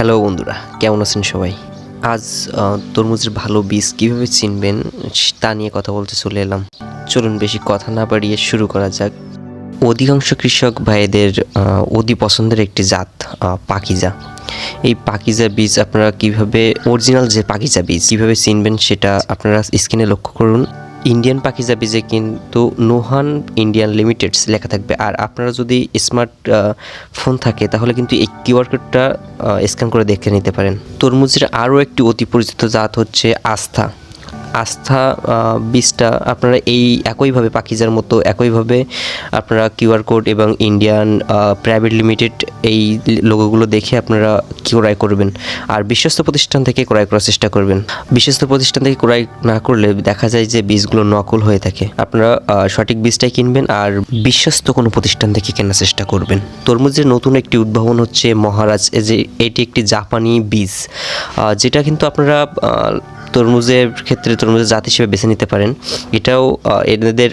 Hello বন্ধুরা, কেমন আছেন সবাই? আজ তরমুজের ভালো বীজ কীভাবে চিনবেন তা নিয়ে কথা বলতে চলে এলাম। চলুন বেশি কথা না বাড়িয়ে শুরু করা যাক। অধিকাংশ কৃষক ভাইদের অতি পছন্দের একটি জাত পাকিজা। এই পাকিজা বীজ আপনারা কীভাবে অরিজিনাল যে পাকিজা বীজ কীভাবে চিনবেন সেটা আপনারা স্ক্রিনে লক্ষ্য করুন। ইন্ডিয়ান পাকিজা বীজে কিন্তু নুহান ইন্ডিয়ান লিমিটেডস লেখা থাকবে। আর আপনারা যদি স্মার্ট ফোন থাকে তাহলে কিন্তু এই কিউআর কোডটা স্ক্যান করে দেখে নিতে পারেন। তরমুজের আরও একটি অতি পরিচিত জাত হচ্ছে আস্থা। আস্থা বীজটা আপনারা এই একইভাবে পাকিজার মতো একইভাবে আপনারা কিউআর কোড এবং ইন্ডিয়ান প্রাইভেট লিমিটেড এই লোগোগুলো দেখে আপনারা ক্রয় করবেন। আর বিশ্বস্ত প্রতিষ্ঠান থেকে ক্রয় করার চেষ্টা করবেন। বিশ্বস্ত প্রতিষ্ঠান থেকে ক্রয় না করলে দেখা যায় যে বীজগুলো নকল হয়ে থাকে। আপনারা সঠিক বীজটাই কিনবেন আর বিশ্বস্ত কোনো প্রতিষ্ঠান থেকে কেনার চেষ্টা করবেন। তরমুজের নতুন একটি উদ্ভাবন হচ্ছে মহারাজ। যে এটি একটি জাপানি বীজ, যেটা কিন্তু আপনারা তরমুজের ক্ষেত্রে তরমুজের জাত হিসেবে বেছে নিতে পারেন। এটাও এদের